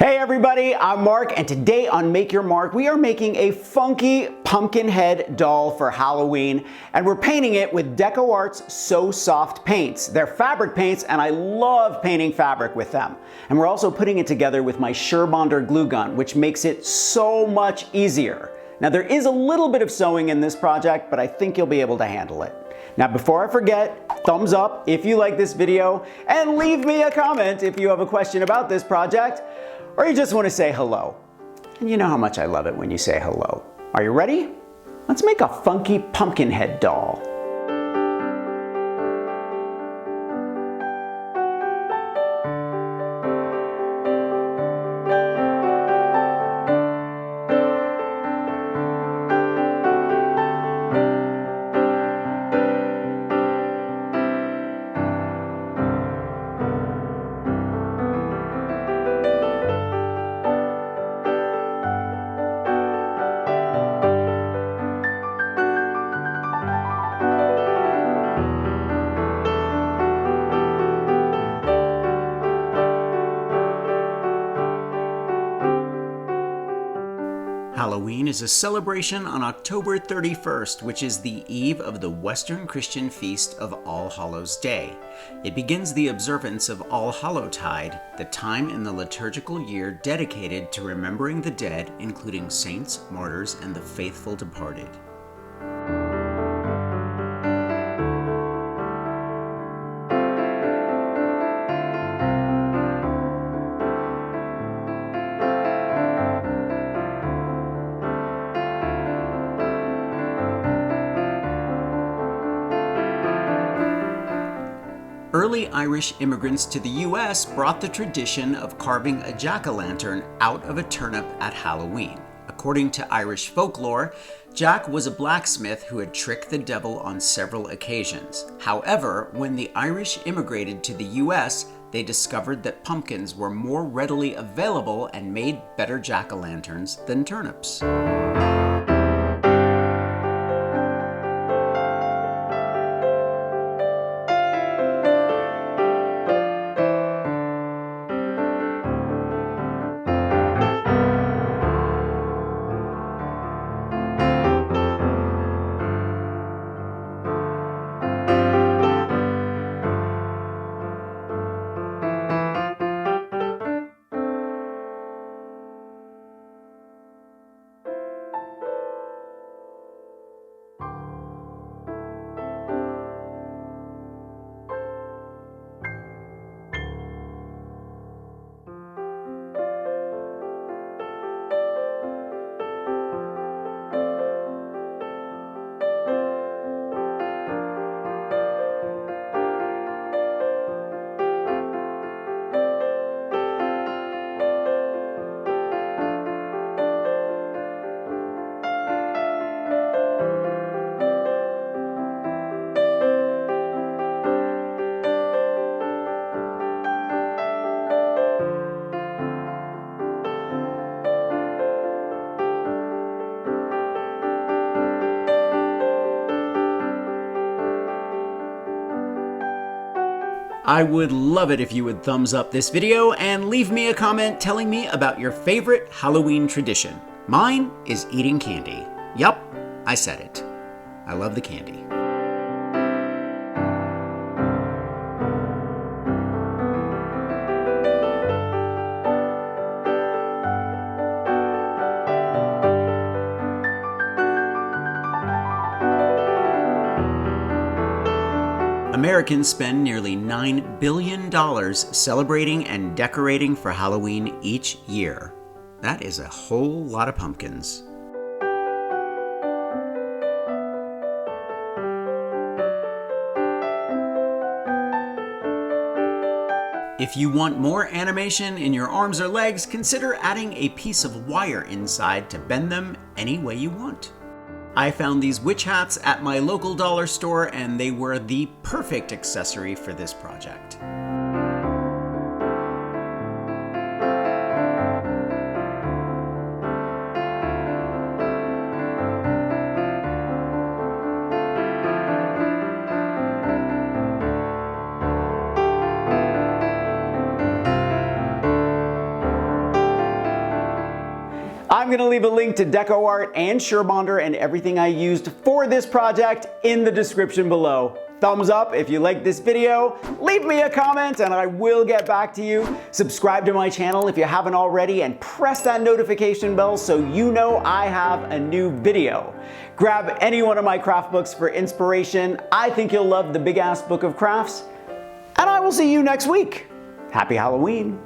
Hey everybody, I'm Mark, and today on Make Your Mark, we are making a funky pumpkin head doll for Halloween, and we're painting it with Decoart's So Soft paints. They're fabric paints, and I love painting fabric with them. And we're also putting it together with my Surebonder glue gun, which makes it so much easier. Now there is a little bit of sewing in this project, but I think you'll be able to handle it. Now before I forget, thumbs up if you like this video, and leave me a comment if you have a question about this project, or you just want to say hello. And you know how much I love it when you say hello. Are you ready? Let's make a funky pumpkin head doll. Halloween is a celebration on October 31st, which is the eve of the Western Christian feast of All Hallows Day. It begins the observance of All Hallowtide, the time in the liturgical year dedicated to remembering the dead, including saints, martyrs, and the faithful departed. Early Irish immigrants to the U.S. brought the tradition of carving a jack-o'-lantern out of a turnip at Halloween. According to Irish folklore, Jack was a blacksmith who had tricked the devil on several occasions. However, when the Irish immigrated to the U.S., they discovered that pumpkins were more readily available and made better jack-o'-lanterns than turnips. I would love it if you would thumbs up this video and leave me a comment telling me about your favorite Halloween tradition. Mine is eating candy. Yup, I said it. I love the candy. Americans spend nearly $9 billion celebrating and decorating for Halloween each year. That is a whole lot of pumpkins. If you want more animation in your arms or legs, consider adding a piece of wire inside to bend them any way you want. I found these witch hats at my local dollar store, and they were the perfect accessory for this project. I'm gonna leave a link to Decor and Surebonder and everything I used for this project in the description below. Thumbs up if you like this video, leave me a comment and I will get back to you. Subscribe to my channel if you haven't already and press that notification bell so you know I have a new video. Grab any one of my craft books for inspiration. I think you'll love the Big Ass Book of Crafts. And I will see you next week. Happy Halloween.